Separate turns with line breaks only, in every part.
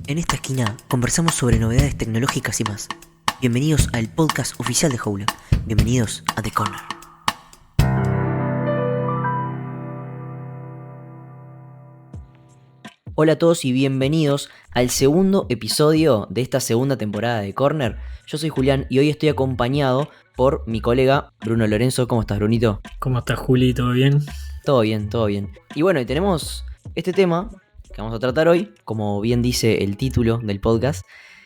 En esta esquina conversamos sobre novedades tecnológicas y más. Bienvenidos al podcast oficial de Howler. Bienvenidos a The Corner. Hola a todos y bienvenidos al segundo episodio de esta segunda temporada de Corner. Yo soy Julián y hoy estoy acompañado por mi colega Bruno Lorenzo. ¿Cómo estás, Brunito?
¿Cómo estás, Juli? ¿Todo bien?
Todo bien, todo bien. Y bueno, y tenemos este tema que vamos a tratar hoy, como bien dice el título del podcast,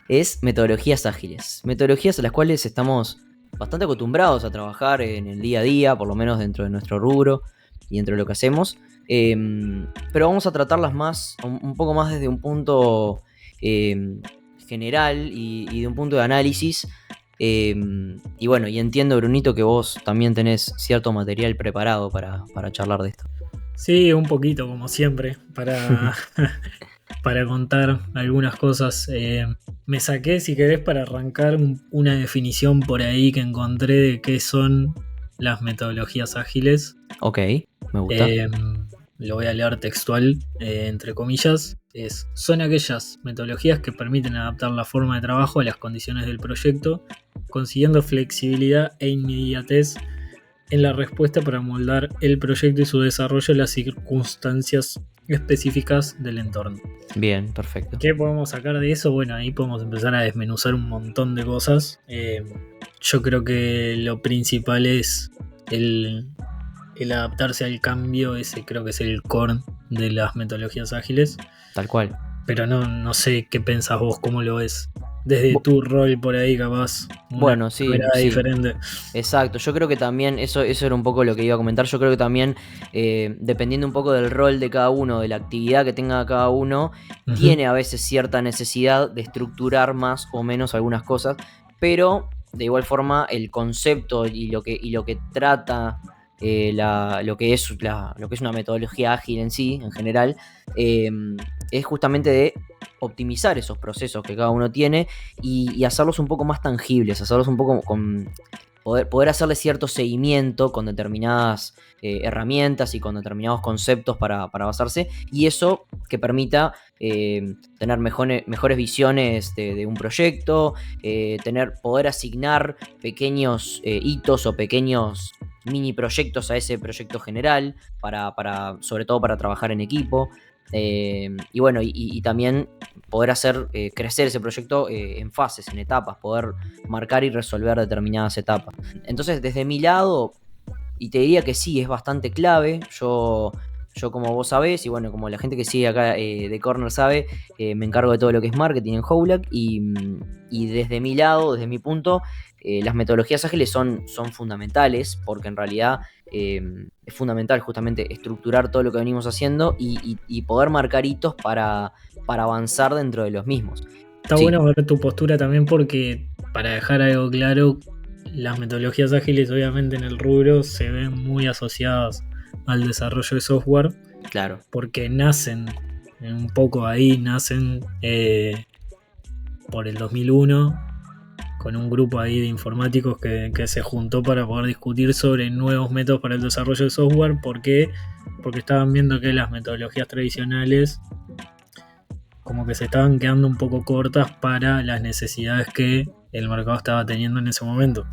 es metodologías ágiles. Metodologías a las cuales estamos bastante acostumbrados a trabajar en el día a día, por lo menos dentro de nuestro rubro y dentro de lo que hacemos. Pero vamos a tratarlas más, un poco más desde un punto general y de un punto de análisis. Y bueno, y entiendo, Brunito, que vos también tenés cierto material preparado para charlar de esto.
Sí, un poquito, como siempre, para contar algunas cosas. Me saqué, si querés, para arrancar una definición por ahí que encontré de qué son las metodologías ágiles.
Ok, me gusta.
Lo voy a leer textual, entre comillas. Son aquellas metodologías que permiten adaptar la forma de trabajo a las condiciones del proyecto, consiguiendo flexibilidad e inmediatez en la respuesta para moldar el proyecto y su desarrollo en las circunstancias específicas del entorno.
Bien, perfecto.
¿Qué podemos sacar de eso? Bueno, ahí podemos empezar a desmenuzar un montón de cosas. Yo creo que lo principal es el adaptarse al cambio. Ese creo que es el core de las metodologías ágiles.
Tal cual.
Pero no sé qué pensás vos, cómo lo ves. Desde tu rol por ahí, capaz.
Bueno, sí,
mirada
sí.
diferente.
Exacto, yo creo que también, eso era un poco lo que iba a comentar, yo creo que también, dependiendo un poco del rol de cada uno, de la actividad que tenga cada uno, tiene a veces cierta necesidad de estructurar más o menos algunas cosas, pero de igual forma el concepto y lo que trata lo que es una metodología ágil en sí, en general, es justamente de optimizar esos procesos que cada uno tiene y hacerlos un poco más tangibles, hacerlos un poco con poder hacerle cierto seguimiento con determinadas herramientas y con determinados conceptos para basarse, y eso que permita tener mejores visiones de un proyecto, poder asignar pequeños hitos o pequeños mini proyectos a ese proyecto general, sobre todo para trabajar en equipo. Y bueno, y también poder hacer crecer ese proyecto en fases, en etapas, poder marcar y resolver determinadas etapas. Entonces, desde mi lado, y te diría que sí, es bastante clave. Yo como vos sabés, y bueno, como la gente que sigue acá de Corner sabe, me encargo de todo lo que es marketing en Howlack, y desde mi lado, desde mi punto, las metodologías ágiles son fundamentales, porque en realidad es fundamental justamente estructurar todo lo que venimos haciendo y poder marcar hitos para avanzar dentro de los mismos.
Está
Sí.
bueno ver tu postura también, porque para dejar algo claro, las metodologías ágiles obviamente en el rubro se ven muy asociadas al desarrollo de software.
Claro.
Porque nacen un poco ahí, por el 2001 con un grupo ahí de informáticos que se juntó para poder discutir sobre nuevos métodos para el desarrollo de software. ¿Por qué? Porque estaban viendo que las metodologías tradicionales como que se estaban quedando un poco cortas para las necesidades que el mercado estaba teniendo en ese momento.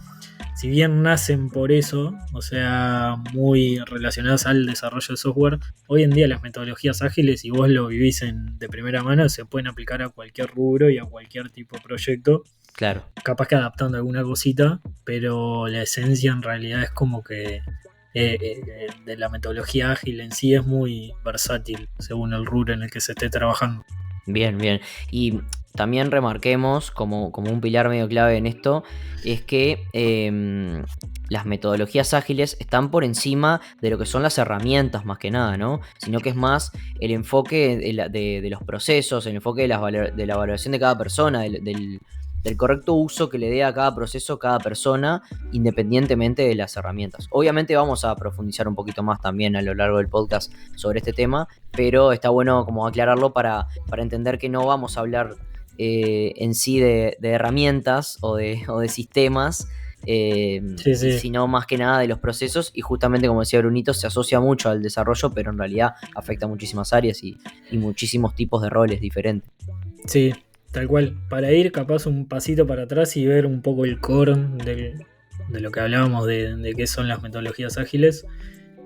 Si bien nacen por eso, o sea, muy relacionadas al desarrollo de software, hoy en día las metodologías ágiles, si vos lo vivís de primera mano, se pueden aplicar a cualquier rubro y a cualquier tipo de proyecto.
Claro.
Capaz que adaptando alguna cosita, pero la esencia en realidad es como que de la metodología ágil en sí es muy versátil según el rubro en el que se esté trabajando.
Bien, bien. Y también remarquemos como un pilar medio clave en esto, es que las metodologías ágiles están por encima de lo que son las herramientas más que nada, ¿no? Sino que es más el enfoque de los procesos, el enfoque de la valoración de cada persona, del correcto uso que le dé a cada proceso, cada persona, independientemente de las herramientas. Obviamente vamos a profundizar un poquito más también a lo largo del podcast sobre este tema, pero está bueno como aclararlo para entender que no vamos a hablar en sí de herramientas o de sistemas, sino más que nada de los procesos, y justamente como decía Brunito, se asocia mucho al desarrollo, pero en realidad afecta a muchísimas áreas y muchísimos tipos de roles diferentes.
Sí, tal cual. Para ir capaz un pasito para atrás y ver un poco el core de lo que hablábamos de qué son las metodologías ágiles.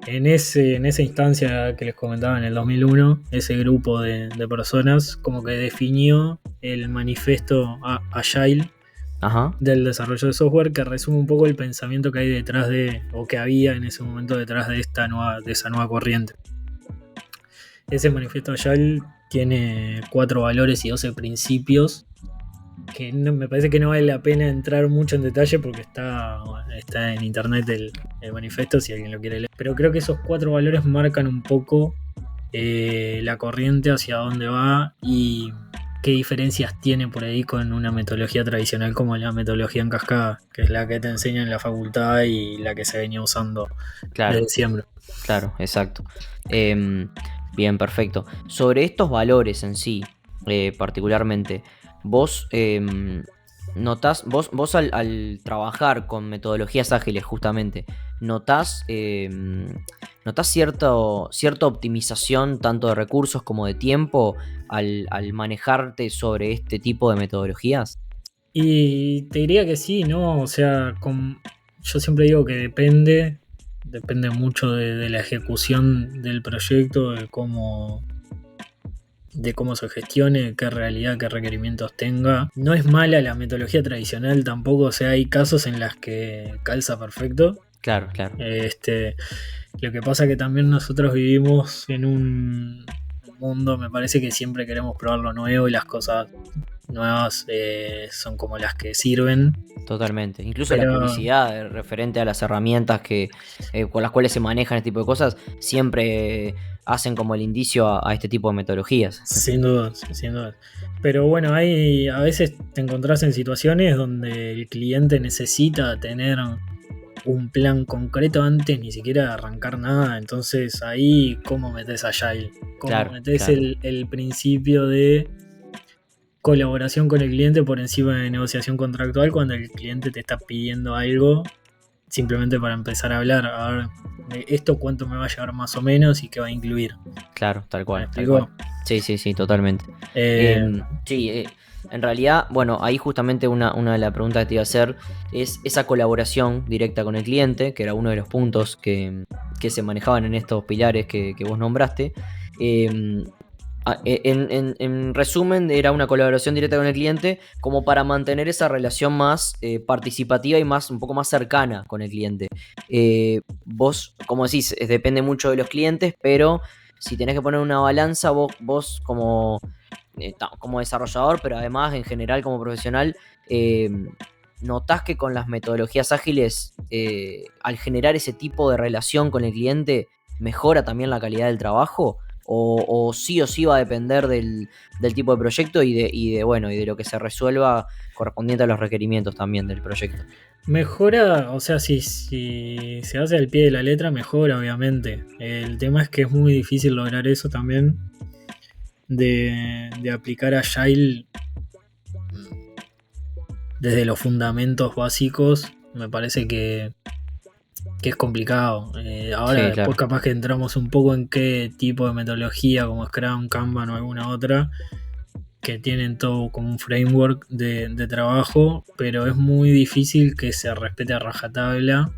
En esa instancia que les comentaba en el 2001, ese grupo de personas como que definió el manifiesto Agile
Ajá.
del desarrollo de software, que resume un poco el pensamiento que hay detrás o que había en ese momento detrás de esa nueva corriente. Ese manifiesto Agile tiene 4 valores y 12 principios que me parece que no vale la pena entrar mucho en detalle porque está en internet el manifiesto si alguien lo quiere leer. Pero creo que esos 4 valores marcan un poco la corriente hacia dónde va y qué diferencias tiene por ahí con una metodología tradicional como la metodología en cascada, que es la que te enseña en la facultad y la que se venía usando
Claro,
desde siempre.
claro, exacto. Bien, perfecto. Sobre estos valores en sí, particularmente, vos notás, vos al trabajar con metodologías ágiles justamente, notás cierta optimización tanto de recursos como de tiempo al manejarte sobre este tipo de metodologías.
Y te diría que sí, ¿no? O sea, yo siempre digo que depende mucho de la ejecución del proyecto, de cómo se gestione, qué realidad, qué requerimientos tenga. No es mala la metodología tradicional tampoco, o sea, hay casos en las que calza perfecto.
Claro, claro.
Lo que pasa que también nosotros vivimos en un mundo, me parece que siempre queremos probar lo nuevo y las cosas nuevas son como las que sirven.
Totalmente. Incluso la
Pero
publicidad referente a las herramientas con las cuales se manejan este tipo de cosas siempre hacen como el indicio a este tipo de metodologías.
sin dudas, sin dudas. Pero bueno, a veces te encontrás en situaciones donde el cliente necesita tener un plan concreto antes ni siquiera de arrancar nada. Entonces ahí, ¿cómo metes Agile? ¿Cómo
Claro,
metes
claro.
el principio de colaboración con el cliente por encima de negociación contractual cuando el cliente te está pidiendo algo simplemente para empezar a hablar? A ver, esto cuánto me va a llevar más o menos y qué va a incluir.
Claro, tal
¿Me
cual, tal
explico?
cual. Sí, sí, sí, totalmente.
Eh,
Sí, en realidad, bueno, ahí justamente una de las preguntas que te iba a hacer es esa colaboración directa con el cliente, que era uno de los puntos que se manejaban en estos pilares que vos nombraste. Eh, en resumen, era una colaboración directa con el cliente como para mantener esa relación más participativa y un poco más cercana con el cliente. Vos, como decís, depende mucho de los clientes, pero si tenés que poner una balanza, vos como desarrollador, pero además en general como profesional, notás que con las metodologías ágiles, al generar ese tipo de relación con el cliente, mejora también la calidad del trabajo. O sí va a depender del tipo de proyecto y de lo que se resuelva correspondiente a los requerimientos también del proyecto.
Mejora, o sea, si se hace al pie de la letra, mejora, obviamente. El tema es que es muy difícil lograr eso también, de aplicar Agile desde los fundamentos básicos. Me parece que es complicado. Ahora
Sí,
después
claro.
capaz que entramos un poco en qué tipo de metodología, como Scrum, Kanban o alguna otra, que tienen todo como un framework de trabajo, pero es muy difícil que se respete a rajatabla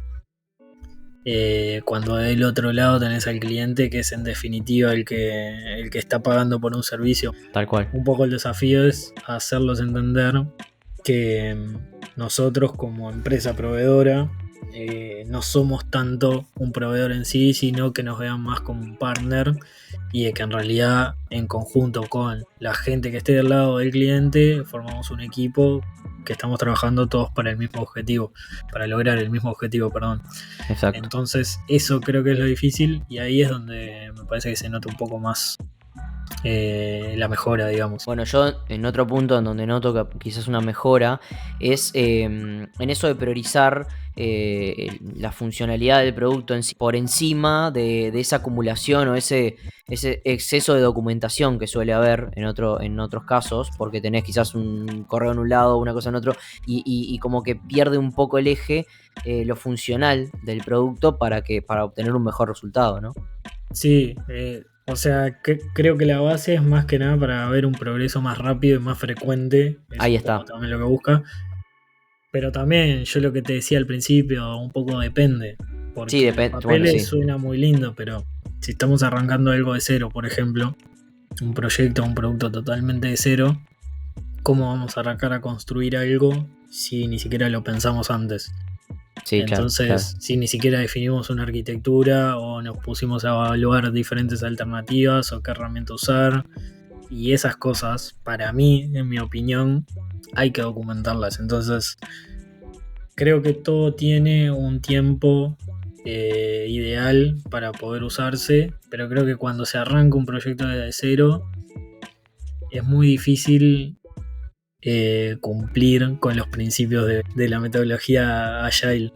cuando del otro lado tenés al cliente, que es en definitiva el que está pagando por un servicio.
Tal cual.
Un poco el desafío es hacerlos entender que nosotros como empresa proveedora no somos tanto un proveedor en sí, sino que nos vean más como un partner y de que en realidad en conjunto con la gente que esté del lado del cliente formamos un equipo que estamos trabajando todos para el mismo objetivo, para lograr el mismo objetivo, perdón.
Exacto.
Entonces eso creo que es lo difícil y ahí es donde me parece que se nota un poco más la mejora, digamos.
Bueno, yo en otro punto en donde noto que quizás una mejora es en eso de priorizar la funcionalidad del producto por encima de esa acumulación o ese exceso de documentación que suele haber en otros casos, porque tenés quizás un correo en un lado, una cosa en otro, y como que pierde un poco el eje, lo funcional del producto para obtener un mejor resultado, ¿no?
Sí, O sea, creo que la base es más que nada para ver un progreso más rápido y más frecuente. Es
Ahí
un poco
está.
también lo que busca. Pero también, yo lo que te decía al principio, un poco depende.
Sí,
Porque en los
depende. Bueno,
papeles
sí.
suena muy lindo, pero si estamos arrancando algo de cero, por ejemplo, un proyecto, un producto totalmente de cero, ¿cómo vamos a arrancar a construir algo si ni siquiera lo pensamos antes?
Sí, claro, claro.
Entonces, si ni siquiera definimos una arquitectura o nos pusimos a evaluar diferentes alternativas o qué herramienta usar, y esas cosas, para mí, en mi opinión, hay que documentarlas. Entonces, creo que todo tiene un tiempo ideal para poder usarse, pero creo que cuando se arranca un proyecto de cero, es muy difícil cumplir con los principios de la metodología Agile.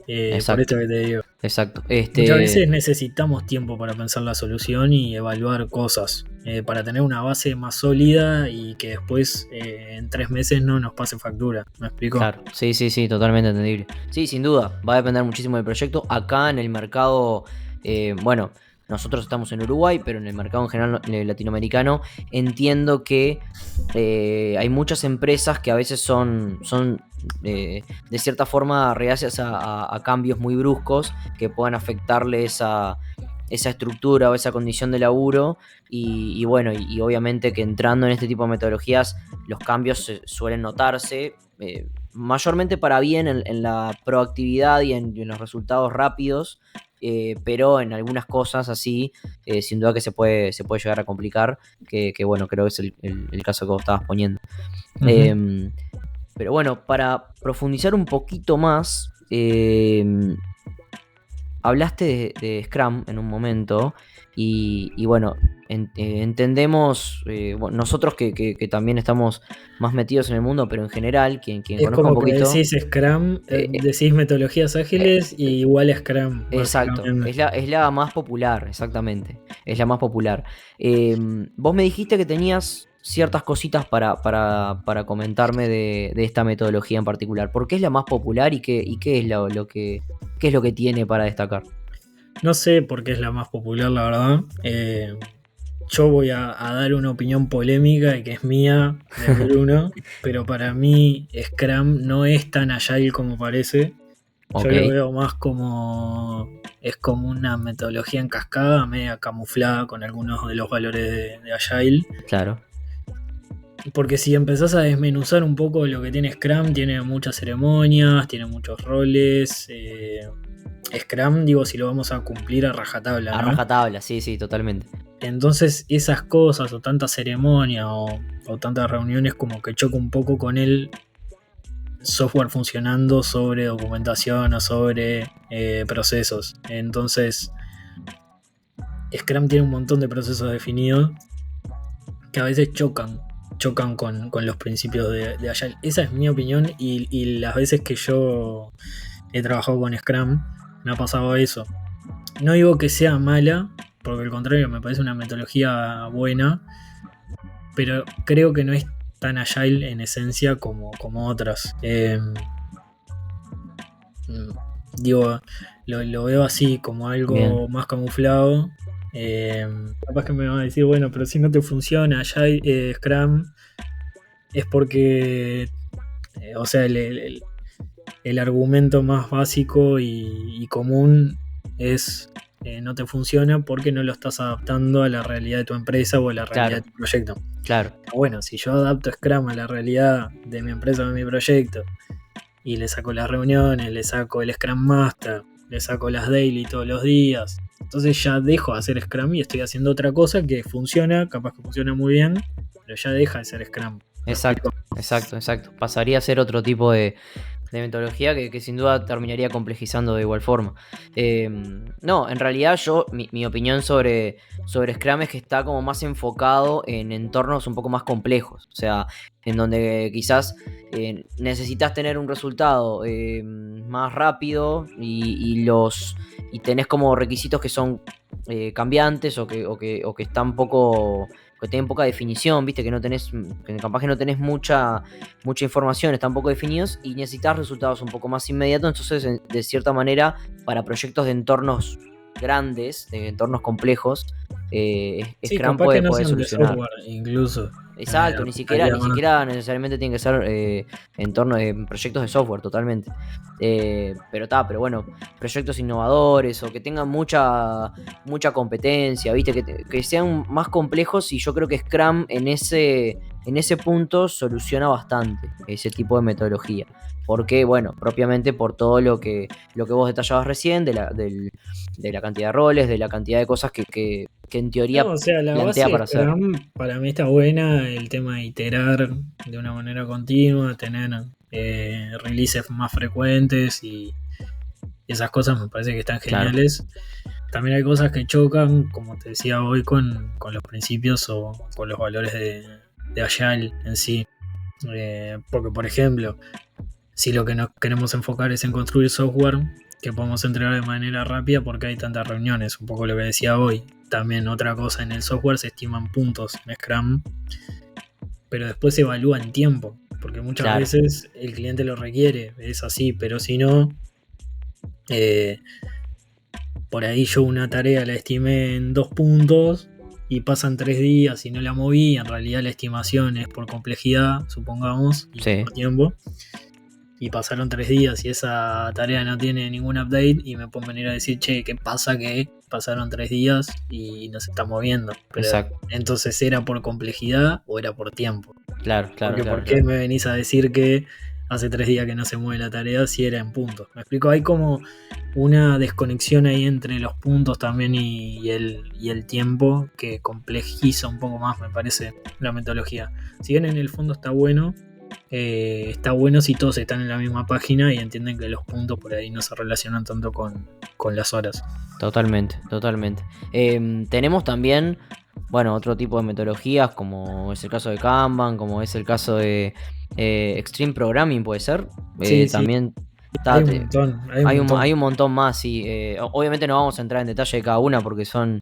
Por esto
Exacto,
que te digo.
exacto.
Muchas veces necesitamos tiempo para pensar la solución y evaluar cosas, para tener una base más sólida y que después en 3 meses no nos pase factura. ¿Me explico?
Claro, sí, sí, sí, totalmente entendible. Sí, sin duda, va a depender muchísimo del proyecto. Acá en el mercado, bueno, nosotros estamos en Uruguay, pero en el mercado en general latinoamericano, entiendo que hay muchas empresas que a veces son de cierta forma reacias a cambios muy bruscos que puedan afectarle esa estructura o esa condición de laburo. Y bueno, y obviamente que entrando en este tipo de metodologías, los cambios suelen notarse. Mayormente para bien en la proactividad y en los resultados rápidos, pero en algunas cosas así, sin duda que se puede llegar a complicar, que bueno, creo que es el caso que vos estabas poniendo.
Ujú.
Eh, pero bueno, para profundizar un poquito más, hablaste de Scrum en un momento y bueno, entendemos, bueno, nosotros que también estamos más metidos en el mundo, pero en general, quien
Es
conozca un
como que
poquito,
decís Scrum,
eh,
decís metodologías
eh,
ágiles y igual a Scrum,
exacto,
básicamente.
es la más popular, exactamente, es la más popular. Vos me dijiste que tenías ciertas cositas para comentarme de esta metodología en particular. ¿Por qué es la más popular y qué es qué es lo que tiene para destacar?
No sé por qué es la más popular, la verdad. Yo voy a dar una opinión polémica y que es mía, de Bruno, pero para mí Scrum no es tan agile como parece. Yo
Ok,
lo veo más como es como una metodología en cascada, media camuflada con algunos de los valores de Agile.
claro.
Porque si empezás a desmenuzar un poco lo que tiene Scrum, tiene muchas ceremonias, tiene muchos roles. Scrum, digo, si lo vamos a cumplir a rajatabla,
A
¿no?
rajatabla, sí, sí, totalmente.
Entonces esas cosas o tanta ceremonia o tantas reuniones como que choca un poco con el software funcionando sobre documentación o sobre procesos. Entonces Scrum tiene un montón de procesos definidos que a veces chocan con los principios de Agile. Esa es mi opinión y las veces que yo he trabajado con Scrum me ha pasado eso. No digo que sea mala, porque al contrario me parece una metodología buena, pero creo que no es tan agile en esencia como otras. Digo, lo veo así, como
Bien,
algo más camuflado. Capaz que me van a decir, bueno, pero si no te funciona Agile, Scrum, es porque, o sea, el argumento más básico y común es no te funciona porque no lo estás adaptando a la realidad de tu empresa o a la realidad
claro,
de tu proyecto.
claro,
Bueno, si yo adapto Scrum a la realidad de mi empresa o de mi proyecto y le saco las reuniones, le saco el Scrum Master, le saco las daily todos los días, entonces ya dejo de hacer Scrum y estoy haciendo otra cosa que funciona, capaz que funciona muy bien, pero ya deja de ser Scrum. ¿Me explico?
exacto, exacto, exacto. Pasaría a ser otro tipo de metodología que sin duda terminaría complejizando de igual forma. No, en realidad mi opinión sobre Scrum es que está como más enfocado en entornos un poco más complejos, o sea, en donde quizás necesitas tener un resultado más rápido y tenés como requisitos que son cambiantes o que están que tienen poca definición, viste, que capaz que no tenés mucha información, están poco definidos y necesitas resultados un poco más inmediatos. Entonces, de cierta manera, para proyectos de entornos grandes, de entornos complejos,
Sí,
Scrum
capaz que no
puede
sean de
solucionar.
software, incluso.
Exacto, ni
Apuntaría más.
siquiera necesariamente tiene que ser en torno de proyectos de software, totalmente. Pero bueno, proyectos innovadores o que tengan mucha competencia, ¿viste? Que sean más complejos, y yo creo que Scrum en ese punto soluciona bastante ese tipo de metodología. Porque, bueno, propiamente por todo lo que vos detallabas recién, de la cantidad de roles, de la cantidad de cosas que en
No,
teoría
o sea, la
plantea
base de
para hacer.
Scrum para mí está buena, el tema de iterar de una manera continua, tener releases más frecuentes y esas cosas me parece que están
Claro,
geniales. También hay cosas que chocan, como te decía hoy, con los principios o con los valores de Agile en sí. Porque, por ejemplo, si lo que nos queremos enfocar es en construir software que podemos entregar de manera rápida, porque hay tantas reuniones, un poco lo que decía hoy. También otra cosa, en el software se estiman puntos en Scrum, pero después se evalúa en tiempo, porque muchas
claro.
veces el cliente lo requiere, es así, pero si no, eh, por ahí yo una tarea la estimé en 2 puntos y pasan 3 días y no la moví, en realidad la estimación es por complejidad, supongamos, y
Sí,
por tiempo. Y pasaron 3 días y esa tarea no tiene ningún update y me pueden venir a decir, che, ¿qué pasa que pasaron 3 días y no se está moviendo? Pero
exacto.
entonces, ¿era por complejidad o era por tiempo?
Claro, claro,
Porque
claro,
¿por qué
claro.
me venís a decir que hace 3 días que no se mueve la tarea si era en puntos? Me explico, hay como una desconexión ahí entre los puntos también y el tiempo que complejiza un poco más, me parece, la metodología. Si bien en el fondo está bueno si todos están en la misma página y entienden que los puntos por ahí no se relacionan tanto con las horas.
Totalmente, totalmente. Tenemos también, bueno, otro tipo de metodologías, como es el caso de Kanban, como es el caso de Extreme Programming, puede ser.
Sí, sí,
También
hay
ta,
un
te-
montón, hay un montón.
hay un montón más, sí. Obviamente no vamos a entrar en detalle de cada una porque son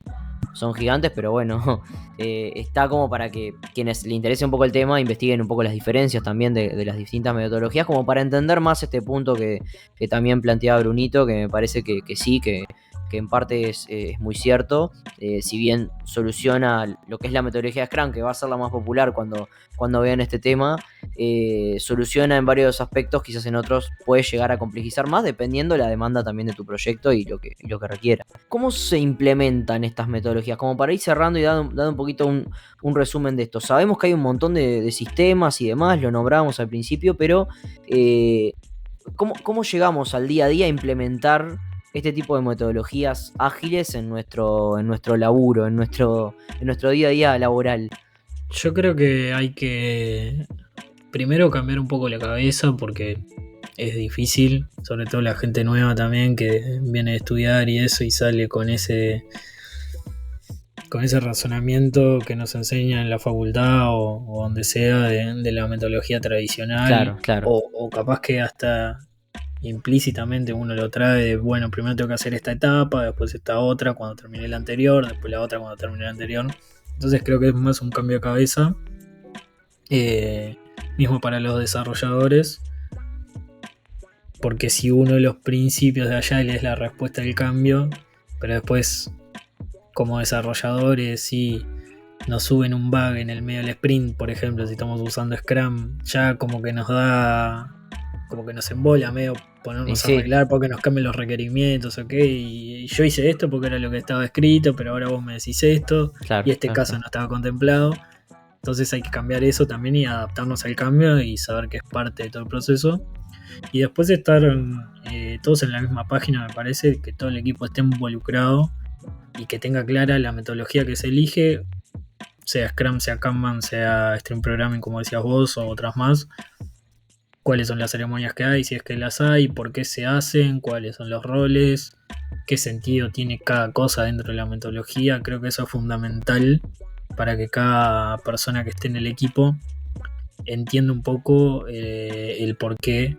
gigantes, pero bueno, está como para que quienes le interese un poco el tema investiguen un poco las diferencias también de las distintas metodologías, como para entender más este punto que también planteaba Brunito, que me parece que sí, que en parte es muy cierto. Si bien soluciona lo que es la metodología de Scrum, que va a ser la más popular cuando vean este tema, soluciona en varios aspectos, quizás en otros puede llegar a complejizar más, dependiendo la demanda también de tu proyecto y lo que requiera. ¿Cómo se implementan estas metodologías? Como para ir cerrando y dando un poquito un resumen de esto. Sabemos que hay un montón de sistemas y demás, lo nombramos al principio, pero eh, ¿cómo llegamos al día a día a implementar este tipo de metodologías ágiles en nuestro laburo, en nuestro día a día laboral?
Yo creo que hay que primero cambiar un poco la cabeza porque es difícil, sobre todo la gente nueva también que viene a estudiar y eso y sale con ese razonamiento que nos enseña en la facultad o donde sea de la metodología tradicional
Claro, claro.
o capaz que hasta implícitamente uno lo trae de, bueno, primero tengo que hacer esta etapa, después esta otra cuando termine la anterior, después la otra cuando termine la anterior. Entonces creo que es más un cambio de cabeza, eh, mismo para los desarrolladores, porque si uno de los principios de Agile es la respuesta al cambio, pero después como desarrolladores si nos suben un bug en el medio del sprint, por ejemplo, si estamos usando Scrum, ya como que nos da, como que nos embola medio
Y
ponernos a
sí,
arreglar porque nos cambian los requerimientos, ok, y yo hice esto porque era lo que estaba escrito, pero ahora vos me decís esto, y
claro,
este
claro,
caso
claro.
no estaba contemplado. Entonces hay que cambiar eso también y adaptarnos al cambio y saber que es parte de todo el proceso. Y después estar todos en la misma página, me parece, que todo el equipo esté involucrado y que tenga clara la metodología que se elige, sea Scrum, sea Kanban, sea Stream Programming, como decías vos, o otras más. Cuáles son las ceremonias que hay, si es que las hay, por qué se hacen, cuáles son los roles, qué sentido tiene cada cosa dentro de la metodología. Creo que eso es fundamental para que cada persona que esté en el equipo entienda un poco el porqué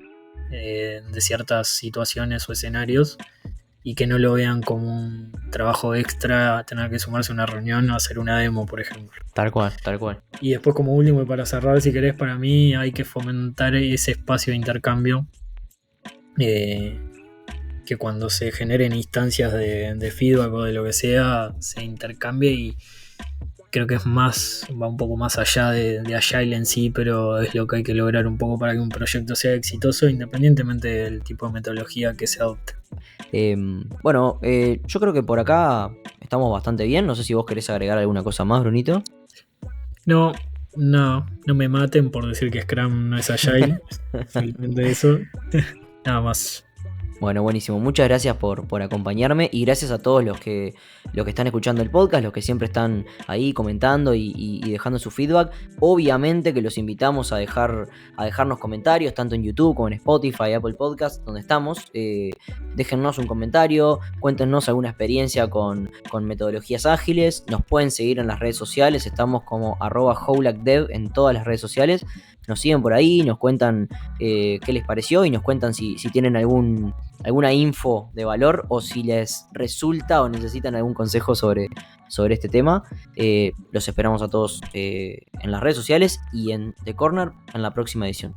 de ciertas situaciones o escenarios y que no lo vean como un trabajo extra tener que sumarse a una reunión o hacer una demo, por ejemplo.
Tal cual, tal cual.
Y después como último y para cerrar, si querés, para mí hay que fomentar ese espacio de intercambio, eh, que cuando se generen instancias de feedback o de lo que sea, se intercambie, y creo que es más, va un poco más allá de Agile en sí, pero es lo que hay que lograr un poco para que un proyecto sea exitoso, independientemente del tipo de metodología que se adopte.
Bueno, yo creo que por acá estamos bastante bien. No sé si vos querés agregar alguna cosa más, Brunito.
No me maten por decir que Scrum no es Agile. Simplemente eso. Nada más.
Bueno, buenísimo. Muchas gracias por acompañarme y gracias a todos los que están escuchando el podcast, los que siempre están ahí comentando y dejando su feedback. Obviamente que los invitamos a dejarnos comentarios, tanto en YouTube como en Spotify, Apple Podcast, donde estamos. Déjennos un comentario, cuéntenos alguna experiencia con metodologías ágiles. Nos pueden seguir en las redes sociales, estamos como @howlakdev en todas las redes sociales. Nos siguen por ahí, nos cuentan qué les pareció y nos cuentan si tienen alguna info de valor o si les resulta o necesitan algún consejo sobre este tema. Los esperamos a todos en las redes sociales y en The Corner en la próxima edición.